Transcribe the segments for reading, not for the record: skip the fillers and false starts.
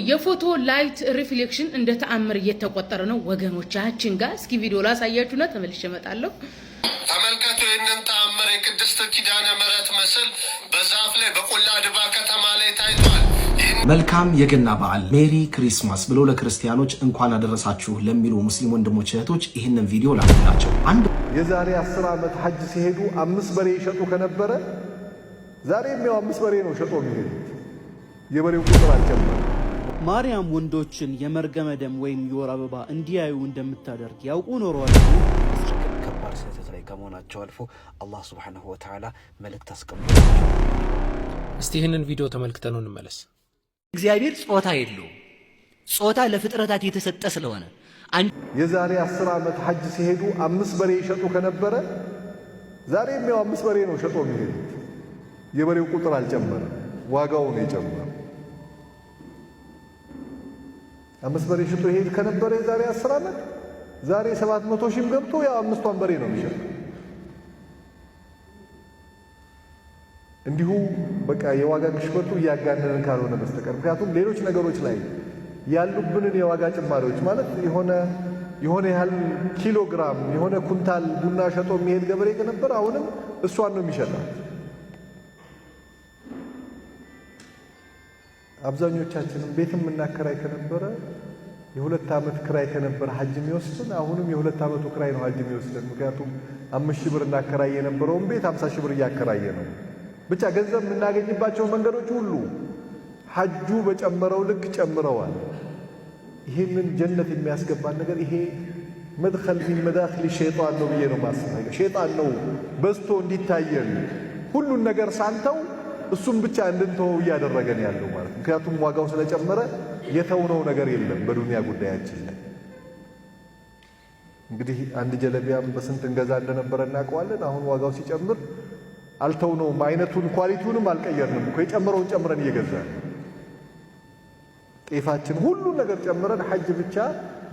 የፎቶ ላይት ሪፍሌክሽን እንደ ተአምር እየተቆጠረ ነው ወገኖቻችን ጋር እስኪ ቪዲዮ ላሳያችሁና ተመልሼ እመጣለሁ። ተመልከቱ ይህንን ተአምር የቅድስት ኪዳነ ምሕረት ምስል በዛፍ ላይ በቆላ ድባ ከተማ ላይ ታይቷል። መልካም የገና በዓል ሜሪ ክሪስማስ ብሎ ለክርስቲያኖች እንኳን አደረሳችሁ ለሚሉ ሙስሊም ወንድሞች እህቶች ይህንን ቪዲዮ ላኩላቸው። የዛሬ 10 ዓመት ሐጅ ሲሄዱ 5 በሬ ይሸጡ ከነበረ ዛሬም ያው 5 በሬ ነው ሸጦ የሚሄዱት። የበሬው ቁጥር አልጨመረም። ማርያም ወንዶችን የመርገመ ደም ወይም የወር አበባ እንዲያዩ እንደምታደርግ ያውቁ ኖረዋል። ከባድ ስህተት ላይ ከመሆናቸው አልፎ አላህ ሱብሓነሁ ወተዓላ መልእክት አስቀምጧል። እስቲ ይህንን ቪዲዮ ተመልክተን እንመለስ። እግዚአብሔር ጾታ የለውም። ጾታ ለፍጥረታት የተሰጠ ስለሆነ የዛሬ 10 ዓመት ሐጅ ሲሄዱ 5 በሬ ይሸጡ ከነበረ ዛሬም ያው 5 በሬ ነው ሸጦ የሚሄዱት። የበሬው ቁጥር አልጨመረም፣ ዋጋው ነው የጨመረው። 5 በሬ ሸጦ ይሄድ ከነበረ የዛሬ 10 ዓመት ዛሬ 700 ሺህም ገብቶ ያው 5ቷን በሬ ነው የሚሸጠው። እንዲሁ በቃ የዋጋ ግሽበቱ እያጋነንን ካልሆነ በስተቀር ምክንያቱም ሌሎች ነገሮች ላይ ያሉብንን የዋጋ ጭማሪዎች ማለት የሆነ ያህል ኪሎግራም የሆነ ኩንታል ቡና ሸጦ የሚሄድ ገበሬ ከነበረ አሁንም እሷን ነው የሚሸጣት። አብዛኞቻችንም ቤትም እናከራይ ከነበረ የ2 ዓመት ክራይ ከነበረ ሐጅ የሚወስድን አሁንም የ2 ዓመቱ ክራይ ነው ሐጅ የሚወስድን። ምክንያቱም 5000 ብር እናከራይ የነበረውን ቤት 50000 ብር እያከራየ ነው። ብቻ ገንዘብ የምናገኝባቸው መንገዶች ሁሉ ሐጁ በጨመረው ልክ ጨምረዋል። ይሄንን ጀነት የሚያስገባን ነገር ይሄ መድኸል ሚን መዳኺል ሸይጣን ነው ብዬ ነው ማስበው። ሸይጣን ነው በዝቶ እንዲታየን ሁሉን ነገር ሳንተው እሱም ብቻ እንድንተው እያደረገን ያለው ማለት። ምክንያቱም ዋጋው ስለጨመረ የተውነው ነገር የለም በዱንያ ጉዳያችን ላይ። እንግዲህ አንድ ጀለቢያም በስንት እንገዛ እንደነበረ እናውቀዋለን። አሁን ዋጋው ሲጨምር አልተውነውም። አይነቱን ኳሊቲውንም አልቀየርንም እኮ የጨመረውን ጨምረን እየገዛን ጤፋችን ሁሉ ነገር ጨምረን ሐጅ ብቻ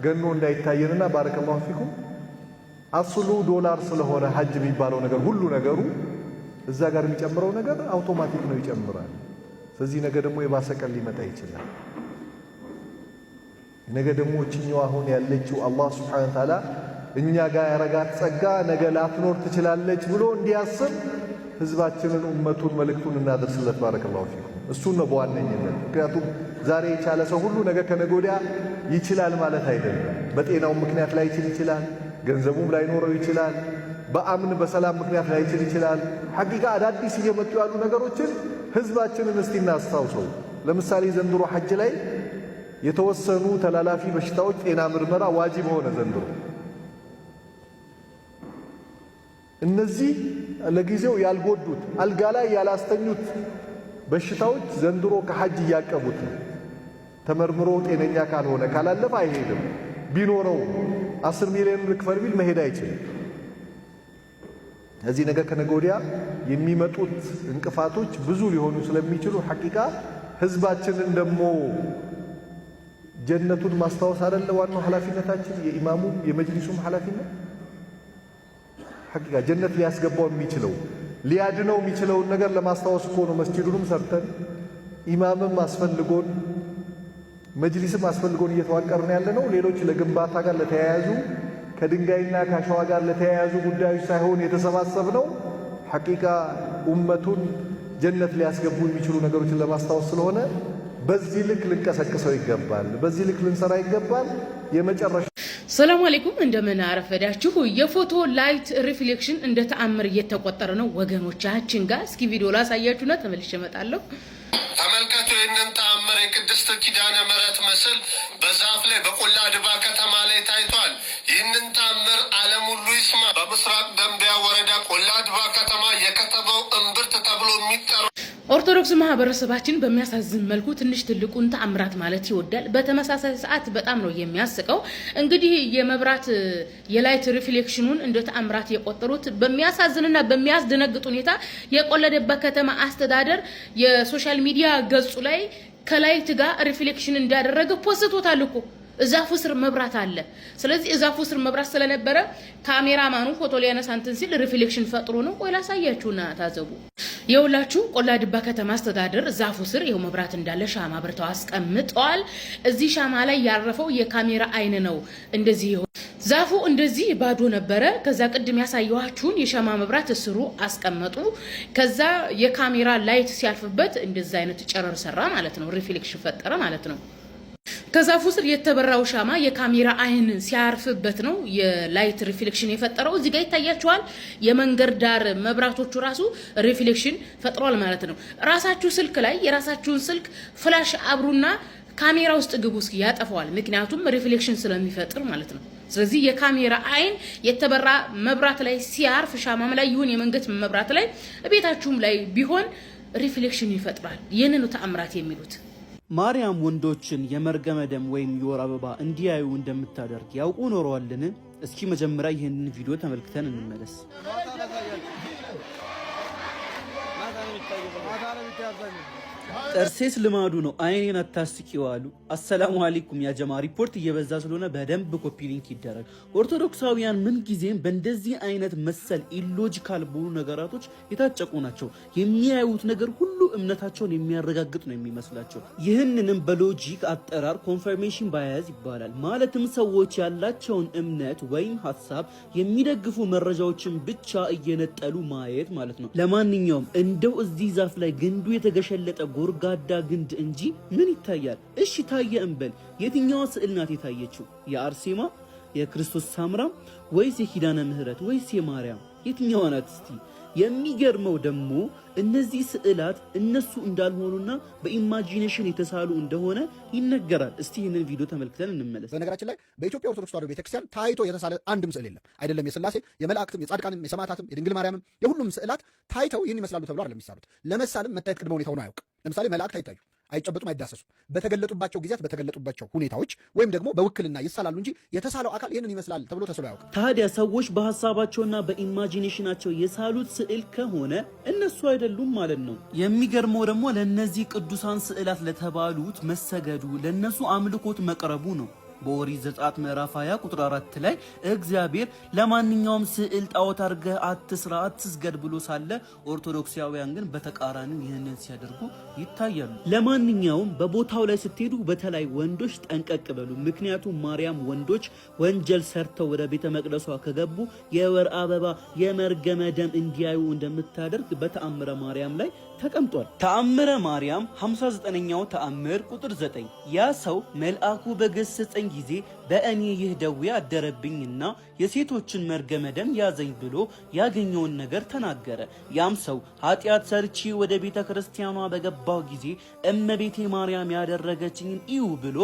ገኖ እንዳይታየንና ባረከላሁ ፊኩም አስሉ ዶላር ስለሆነ ሐጅ የሚባለው ነገር ሁሉ ነገሩ እዛ ጋር የሚጨምረው ነገር አውቶማቲክ ነው ይጨምራል። ስለዚህ ነገ ደግሞ የባሰ ቀን ሊመጣ ይችላል። ነገ ደግሞ እችኛው አሁን ያለችው አላህ ሱብሓነሁ ወተዓላ እኛ ጋር ያረጋት ጸጋ ነገ ላትኖር ትችላለች ብሎ እንዲያስብ ህዝባችንን ኡመቱን መልእክቱን እናደርስለት። ባረከላሁ ፊኩም እሱን ነው በዋነኝነት። ምክንያቱም ዛሬ የቻለ ሰው ሁሉ ነገ ከነገ ወዲያ ይችላል ማለት አይደለም። በጤናው ምክንያት ላይችል ይችላል፣ ገንዘቡም ላይኖረው ይችላል፣ በአምን በሰላም ምክንያት ላይችል ይችላል። ሐቂቃ አዳዲስ እየመጡ ያሉ ነገሮችን ህዝባችንን እስቲ እናስታውሰው። ለምሳሌ ዘንድሮ ሐጅ ላይ የተወሰኑ ተላላፊ በሽታዎች ጤና ምርመራ ዋጅብ ሆነ ዘንድሮ። እነዚህ ለጊዜው ያልጎዱት አልጋ ላይ ያላስተኙት በሽታዎች ዘንድሮ ከሐጅ እያቀቡት ነው። ተመርምሮ ጤነኛ ካልሆነ ካላለፈ አይሄድም። ቢኖረው 10 ሚሊዮን ልክፈል ቢል መሄድ አይችልም። እዚህ ነገር ከነገ ወዲያ የሚመጡት እንቅፋቶች ብዙ ሊሆኑ ስለሚችሉ ሐቂቃ ህዝባችንን ደግሞ ጀነቱን ማስታወስ አይደለ ዋናው ኃላፊነታችን፣ የኢማሙም የመጅሊሱም ኃላፊነት። ሐቂቃ ጀነት ሊያስገባው የሚችለው ሊያድነው የሚችለውን ነገር ለማስታወስ እኮ ነው መስጂዱንም ሰርተን ኢማምም አስፈልጎን መጅሊስም አስፈልጎን እየተዋቀርን ያለ ነው። ሌሎች ለግንባታ ጋር ለተያያዙ ከድንጋይና ከአሸዋ ጋር ለተያያዙ ጉዳዮች ሳይሆን የተሰባሰብነው ሐቂቃ ኡመቱን ጀነት ሊያስገቡ የሚችሉ ነገሮችን ለማስታወስ ስለሆነ በዚህ ልክ ልንቀሰቅሰው ይገባል፣ በዚህ ልክ ልንሰራ ይገባል። የመጨረሻ ሰላም አለይኩም እንደምን አረፈዳችሁ። የፎቶ ላይት ሪፍሌክሽን እንደ ተአምር እየተቆጠረ ነው ወገኖቻችን ጋር እስኪ ቪዲዮ ላሳያችሁና ተመልሼ እመጣለሁ። ተመልከቱ ይህንን ተአምር የቅድስት ኪዳነ ምሕረት ምስል በዛፍ ላይ በቆላ ድባ ከተማ ላይ ታይቷል። ይህንን ተአምር ዓለም ሁሉ ይስማ። በምስራቅ ደንቢያ ወረዳ ቆላ ድባ ከተማ የከተማው እምብርት ተብሎ የሚጠራው ኦርቶዶክስ ማህበረሰባችን በሚያሳዝን መልኩ ትንሽ ትልቁን ተአምራት ማለት ይወዳል። በተመሳሳይ ሰዓት በጣም ነው የሚያስቀው። እንግዲህ የመብራት የላይት ሪፍሌክሽኑን እንደ ተአምራት የቆጠሩት በሚያሳዝንና በሚያስደነግጥ ሁኔታ የቆለደባ ከተማ አስተዳደር የሶሻል ሚዲያ ገጹ ላይ ከላይት ጋር ሪፍሌክሽን እንዳደረገ ፖስቶታል እኮ። እዛፉ ስር መብራት አለ። ስለዚህ እዛፉ ስር መብራት ስለነበረ ካሜራማኑ ፎቶ ሊያነሳ እንትን ሲል ሪፍሌክሽን ፈጥሮ ነው። ቆይ ላሳያችሁና ታዘቡ። የውላችሁ ቆላ ድባ ከተማ አስተዳደር ዛፉ ስር ይሄው መብራት እንዳለ ሻማ አብርተው አስቀምጠዋል። እዚህ ሻማ ላይ ያረፈው የካሜራ አይን ነው። እንደዚህ ዛፉ እንደዚህ ባዶ ነበረ። ከዛ ቅድም ያሳየኋችሁን የሻማ መብራት ስሩ አስቀመጡ። ከዛ የካሜራ ላይት ሲያልፍበት እንደዛ አይነት ጨረር ሰራ ማለት ነው። ሪፍሌክሽን ፈጠረ ማለት ነው። ከዛፉ ስር የተበራው ሻማ የካሜራ አይን ሲያርፍበት ነው የላይት ሪፍሌክሽን የፈጠረው። እዚህ ጋር ይታያችኋል። የመንገድ ዳር መብራቶቹ ራሱ ሪፍሌክሽን ፈጥሯል ማለት ነው። ራሳችሁ ስልክ ላይ የራሳችሁን ስልክ ፍላሽ አብሩና ካሜራ ውስጥ ግቡ እስኪ ያጠፋዋል። ምክንያቱም ሪፍሌክሽን ስለሚፈጥር ማለት ነው። ስለዚህ የካሜራ አይን የተበራ መብራት ላይ ሲያርፍ ሻማም ላይ ይሁን የመንገድ መብራት ላይ ቤታችሁም ላይ ቢሆን ሪፍሌክሽን ይፈጥራል። ይህንን ተአምራት የሚሉት ማርያም ወንዶችን የመርገመ ደም ወይም የወር አበባ እንዲያዩ እንደምታደርግ ያውቁ ኖረዋልን? እስኪ መጀመሪያ ይህንን ቪዲዮ ተመልክተን እንመለስ። ጥርሴስ ልማዱ ነው አይኔን አታስቂው አሉ። አሰላሙ አለይኩም ያ ጀማ። ሪፖርት እየበዛ ስለሆነ በደንብ ኮፒ ሊንክ ይደረግ። ኦርቶዶክሳውያን ምን ጊዜም በእንደዚህ አይነት መሰል ኢሎጂካል በሆኑ ነገራቶች የታጨቁ ናቸው። የሚያዩት ነገር ሁሉ እምነታቸውን የሚያረጋግጥ ነው የሚመስላቸው። ይህንንም በሎጂክ አጠራር ኮንፈርሜሽን ባያዝ ይባላል። ማለትም ሰዎች ያላቸውን እምነት ወይም ሀሳብ የሚደግፉ መረጃዎችን ብቻ እየነጠሉ ማየት ማለት ነው። ለማንኛውም እንደው እዚህ ዛፍ ላይ ግንዱ የተገሸለጠ ጎርጋዳ ግንድ እንጂ ምን ይታያል? እሺ ታየ እንበል። የትኛዋ ስዕል ናት የታየችው? የአርሴማ፣ የክርስቶስ ሳምራ ወይስ የኪዳነ ምህረት ወይስ የማርያም? የትኛዋ ናት እስቲ? የሚገርመው ደግሞ እነዚህ ስዕላት እነሱ እንዳልሆኑና በኢማጂኔሽን የተሳሉ እንደሆነ ይነገራል። እስቲ ይህንን ቪዲዮ ተመልክተን እንመለስ። በነገራችን ላይ በኢትዮጵያ ኦርቶዶክስ ተዋሕዶ ቤተክርስቲያን ታይቶ የተሳለ አንድም ስዕል የለም። አይደለም የሥላሴ የመላእክትም የጻድቃንም የሰማዕታትም የድንግል ማርያምም የሁሉም ስዕላት ታይተው ይህን ይመስላሉ ተብሎ አይደለም የሚሳሉት። ለመሳልም መታየት ቅድመ ሁኔታ ሆኖ አያውቅ። ለምሳሌ መላእክት አይታዩ፣ አይጨበጡም፣ አይዳሰሱ። በተገለጡባቸው ጊዜያት በተገለጡባቸው ሁኔታዎች ወይም ደግሞ በውክልና ይሳላሉ እንጂ የተሳለው አካል ይህንን ይመስላል ተብሎ ተስሎ አያውቅም። ታዲያ ሰዎች በሐሳባቸውና በኢማጂኔሽናቸው የሳሉት ስዕል ከሆነ እነሱ አይደሉም ማለት ነው። የሚገርመው ደግሞ ለነዚህ ቅዱሳን ስዕላት ለተባሉት መሰገዱ፣ ለነሱ አምልኮት መቅረቡ ነው። በኦሪት ዘጸአት ምዕራፍ 20 ቁጥር 4 ላይ እግዚአብሔር ለማንኛውም ስዕል ጣዖት አድርገህ አትስራ አትስገድ ብሎ ሳለ ኦርቶዶክሳውያን ግን በተቃራኒው ይህንን ሲያደርጉ ይታያሉ። ለማንኛውም በቦታው ላይ ስትሄዱ በተለይ ወንዶች ጠንቀቅ በሉ። ምክንያቱም ማርያም ወንዶች ወንጀል ሰርተው ወደ ቤተ መቅደሷ ከገቡ የወር አበባ የመርገመ ደም እንዲያዩ እንደምታደርግ በተአምረ ማርያም ላይ ተቀምጧል። ተአምረ ማርያም 59ኛው ተአምር ቁጥር 9 ያ ሰው መልአኩ በገሰጸኝ ጊዜ በእኔ ይህ ደዌ አደረብኝና የሴቶችን መርገመ ደም ያዘኝ ብሎ ያገኘውን ነገር ተናገረ። ያም ሰው ኃጢአት ሰርቼ ወደ ቤተ ክርስቲያኗ በገባው ጊዜ እመቤቴ ማርያም ያደረገችኝን እዩ ብሎ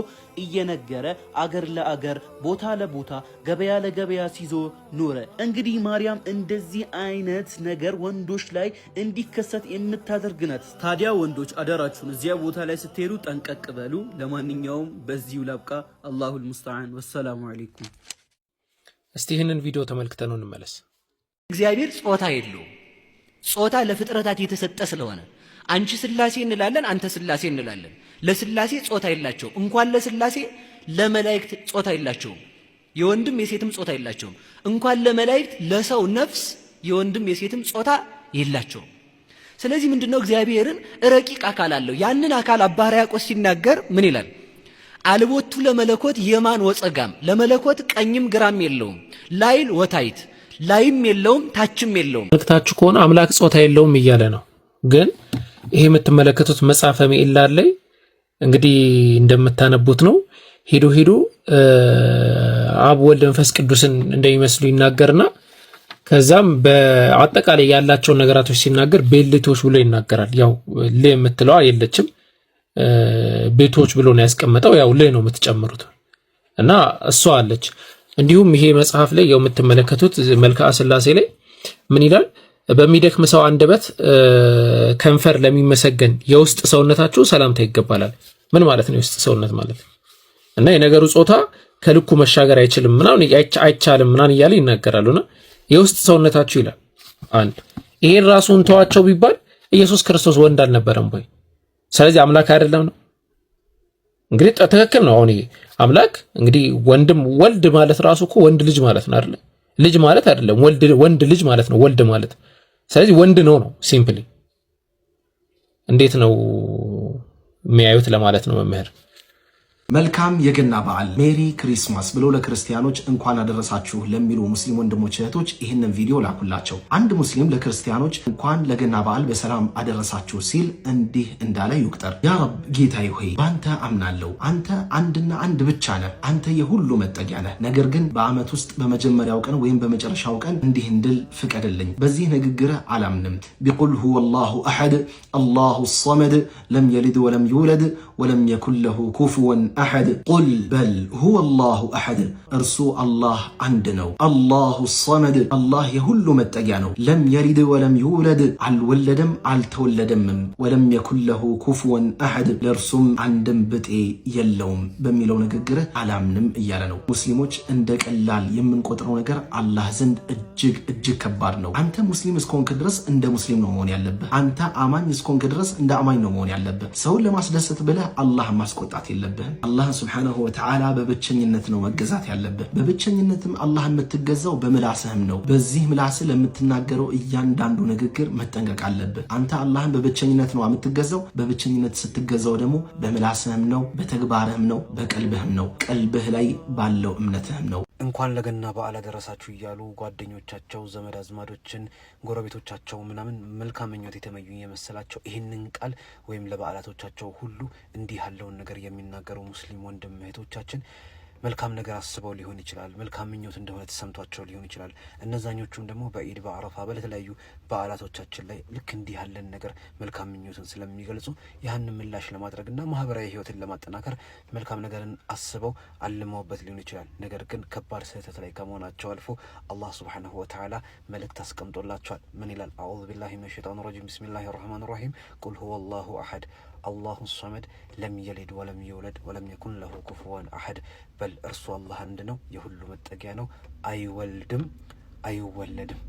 እየነገረ አገር ለአገር ቦታ ለቦታ ገበያ ለገበያ ሲዞ ኖረ። እንግዲህ ማርያም እንደዚህ አይነት ነገር ወንዶች ላይ እንዲከሰት የምታደርግ ናት። ታዲያ ወንዶች አደራችሁን እዚያ ቦታ ላይ ስትሄዱ ጠንቀቅ በሉ። ለማንኛውም በዚሁ ላብቃ። አላሁል ሙስተዓን። ወሰላሙ አለይኩም። እስቲ ይህንን ቪዲዮ ተመልክተን እንመለስ። እግዚአብሔር ጾታ የለውም። ጾታ ለፍጥረታት የተሰጠ ስለሆነ አንቺ ስላሴ እንላለን፣ አንተ ስላሴ እንላለን። ለስላሴ ጾታ የላቸውም። እንኳን ለስላሴ ለመላእክት ጾታ የላቸውም። የወንድም የሴትም ጾታ የላቸውም። እንኳን ለመላእክት ለሰው ነፍስ የወንድም የሴትም ጾታ የላቸውም። ስለዚህ ምንድነው እግዚአብሔርን ረቂቅ አካል አለው። ያንን አካል አባ ሕርያቆስ ሲናገር ምን ይላል? አልቦቱ ለመለኮት የማን ወጸጋም፣ ለመለኮት ቀኝም ግራም የለውም። ላይል ወታይት፣ ላይም የለውም ታችም የለውም። መልክታችሁ ከሆነ አምላክ ጾታ የለውም እያለ ነው። ግን ይሄ የምትመለከቱት መጽሐፈ ምዕላድ ላይ እንግዲህ እንደምታነቡት ነው። ሄዶ አብ ወልድ መንፈስ ቅዱስን እንደሚመስሉ ይናገርና ከዛም በአጠቃላይ ያላቸውን ነገራቶች ሲናገር ቤልቶች ብሎ ይናገራል። ያው ል የምትለዋ የለችም፣ ቤቶች ብሎ ነው ያስቀመጠው። ያው ል ነው የምትጨምሩት እና እሷ አለች። እንዲሁም ይሄ መጽሐፍ ላይ ያው የምትመለከቱት መልክዓ ሥላሴ ላይ ምን ይላል? በሚደክም ሰው አንደበት ከንፈር ለሚመሰገን የውስጥ ሰውነታችሁ ሰላምታ ይገባላል። ምን ማለት ነው የውስጥ ሰውነት ማለት? እና የነገሩ ጾታ ከልኩ መሻገር አይችልም ምናምን አይቻልም ምናምን እያለ ይናገራሉና የውስጥ ሰውነታችሁ ይላል። አንድ ይሄን ራሱን ተዋቸው ቢባል ኢየሱስ ክርስቶስ ወንድ አልነበረም ወይ? ስለዚህ አምላክ አይደለም ነው እንግዲህ ትክክል ነው። አሁን ይሄ አምላክ እንግዲህ ወንድም ወልድ ማለት ራሱ እኮ ወንድ ልጅ ማለት ነው አይደል? ልጅ ማለት አይደለም ወንድ ልጅ ማለት ነው ወልድ ማለት። ስለዚህ ወንድ ነው ሲምፕሊ እንዴት ነው የሚያዩት ለማለት ነው መምህር። መልካም የገና በዓል ሜሪ ክሪስማስ ብለው ለክርስቲያኖች እንኳን አደረሳችሁ ለሚሉ ሙስሊም ወንድሞች እህቶች ይህንን ቪዲዮ ላኩላቸው። አንድ ሙስሊም ለክርስቲያኖች እንኳን ለገና በዓል በሰላም አደረሳችሁ ሲል እንዲህ እንዳለ ይቁጠር። ያ ረብ ጌታዬ ሆይ ባንተ አምናለሁ። አንተ አንድና አንድ ብቻ ነህ። አንተ የሁሉ መጠጊያ ነህ። ነገር ግን በዓመት ውስጥ በመጀመሪያው ቀን ወይም በመጨረሻው ቀን እንዲህ እንድል ፍቀድልኝ። በዚህ ንግግርህ አላምንም። ቢቁል ሁወ አላሁ አሐድ አላሁ ሰመድ ለም የሊድ ወለም ይውለድ ወለም የኩን ለሁ ኩፉወን አሐድ ቁል በል ሁወ አላሁ አሐድ እርሱ አላህ አንድ ነው። አላሁ ሰመድ አላህ የሁሉ መጠጊያ ነው። ለም የሊድ ወለም ይውለድ አልወለደም አልተወለደምም። ወለም የኩን ለሁ ኩፉወን አሐድ ለእርሱም አንድም ብጤ የለውም በሚለው ንግግር አላምንም እያለ ነው። ሙስሊሞች እንደ ቀላል የምንቆጥረው ነገር አላህ ዘንድ እጅግ እጅግ ከባድ ነው። አንተ ሙስሊም እስከሆንክ ድረስ እንደ ሙስሊም ነው መሆን ያለብህ። አንተ አማኝ እስከሆንክ ድረስ እንደ አማኝ ነው መሆን ያለብህ። ሰውን ለማስደሰት ብለህ አላህን ማስቆጣት የለብህም። አላህን ሱብሓነሁ ወተዓላ በብቸኝነት ነው መገዛት ያለብህ። በብቸኝነትም አላህ የምትገዛው በምላስህም ነው። በዚህ ምላስህ ለምትናገረው እያንዳንዱ ንግግር መጠንቀቅ አለብህ። አንተ አላህን በብቸኝነት ነው የምትገዛው። በብቸኝነት ስትገዛው ደግሞ በምላስህም ነው፣ በተግባርህም ነው፣ በቀልብህም ነው። ቀልብህ ላይ ባለው እምነትህም ነው። እንኳን ለገና በዓል አደረሳችሁ እያሉ ጓደኞቻቸው፣ ዘመድ አዝማዶችን፣ ጎረቤቶቻቸው ምናምን መልካም ምኞት የተመኙ የመሰላቸው ይህንን ቃል ወይም ለበዓላቶቻቸው ሁሉ እንዲህ ያለውን ነገር የሚናገሩ ሙስሊም ወንድም እህቶቻችን መልካም ነገር አስበው ሊሆን ይችላል። መልካም ምኞት እንደሆነ ተሰምቷቸው ሊሆን ይችላል። እነዛኞቹም ደግሞ በኢድ በአረፋ በተለያዩ በዓላቶቻችን ላይ ልክ እንዲህ ያለን ነገር መልካም ምኞትን ስለሚገልጹ ያንን ምላሽ ለማድረግና ማህበራዊ ህይወትን ለማጠናከር መልካም ነገርን አስበው አልመውበት ሊሆን ይችላል። ነገር ግን ከባድ ስህተት ላይ ከመሆናቸው አልፎ አላህ ሱብሓነሁ ወተዓላ መልእክት አስቀምጦላቸዋል። ምን ይላል? አዑዙ ቢላሂ ሚነ ሸይጣኒ ረጂም ቢስሚላሂ ረህማኒ ረሂም ቁል ሁወ አላሁ አሐድ አላሁ ሰመድ ለም የሊድ ወለም የውለድ ወለም የኩን ለሁ ኩፉወን አሐድ በል እርሱ አላህ አንድ ነው፣ የሁሉ መጠጊያ ነው፣ አይወልድም አይወለድም።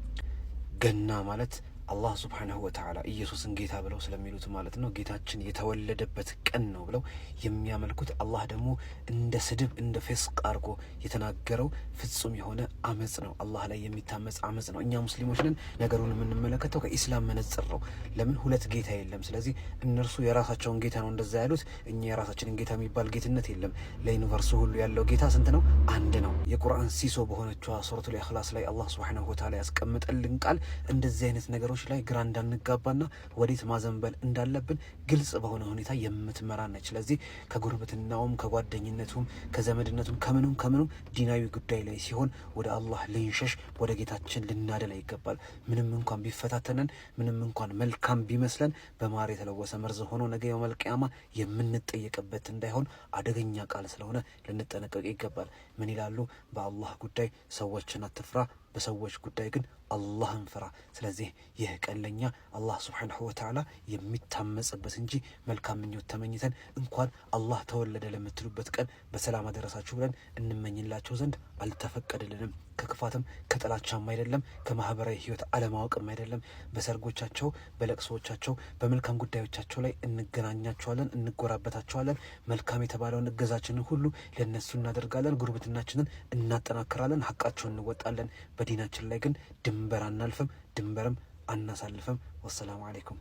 ገና ማለት አላህ ሱብሓነሁ ወተዓላ ኢየሱስን ጌታ ብለው ስለሚሉት ማለት ነው። ጌታችን የተወለደበት ቀን ነው ብለው የሚያመልኩት አላህ ደግሞ እንደ ስድብ እንደ ፌስቅ አድርጎ የተናገረው ፍጹም የሆነ አመፅ ነው። አላህ ላይ የሚታመፅ አመፅ ነው። እኛ ሙስሊሞች ነን ነገሩን የምንመለከተው ከኢስላም መነጽር ነው። ለምን ሁለት ጌታ የለም። ስለዚህ እነርሱ የራሳቸውን ጌታ ነው እንደዛ ያሉት፣ እኛ የራሳችንን ጌታ የሚባል ጌትነት የለም። ለዩኒቨርሱ ሁሉ ያለው ጌታ ስንት ነው? አንድ ነው። የቁርአን ሲሶ በሆነችው ሱረቱል ኢኽላስ ላይ አላህ ሱብሓነሁ ወተዓላ ያስቀምጠልን ቃል እንደዚህ አይነት ነገሮች ላይ ግራ እንዳንጋባና ወዴት ማዘንበል እንዳለብን ግልጽ በሆነ ሁኔታ የምትመራ ነች። ስለዚህ ከጉርብትናውም ከጓደኝነቱም ከዘመድነቱም ከምኑም ዲናዊ ጉዳይ ላይ ሲሆን ወደ አላህ ልንሸሽ ወደ ጌታችን ልናደላ ይገባል። ምንም እንኳን ቢፈታተነን ምንም እንኳን መልካም ቢመስለን በማር የተለወሰ መርዝ ሆኖ ነገ የውመል ቂያማ የምንጠየቅበት እንዳይሆን አደገኛ ቃል ስለሆነ ልንጠነቀቅ ይገባል። ምን ይላሉ? በአላህ ጉዳይ ሰዎችን አትፍራ፣ በሰዎች ጉዳይ ግን አላህን ፍራ። ስለዚህ ይህ ቀን ለኛ አላህ ሱብሓነሁ ወተዓላ የሚታመጽበት እንጂ መልካም ምኞት ተመኝተን እንኳን አላህ ተወለደ ለምትሉበት ቀን በሰላም አደረሳችሁ ብለን እንመኝላቸው ዘንድ አልተፈቀደልንም። ከክፋትም ከጥላቻም አይደለም፣ ከማህበራዊ ህይወት አለማወቅም አይደለም። በሰርጎቻቸው፣ በለቅሶቻቸው፣ በመልካም ጉዳዮቻቸው ላይ እንገናኛቸዋለን፣ እንጎራበታቸዋለን። መልካም የተባለውን እገዛችንን ሁሉ ለነሱ እናደርጋለን። ጉርብትናችንን እናጠናክራለን፣ ሐቃቸውን እንወጣለን። በዲናችን ላይ ግን ድንበር አናልፍም፣ ድንበርም አናሳልፍም። ወሰላሙ አለይኩም።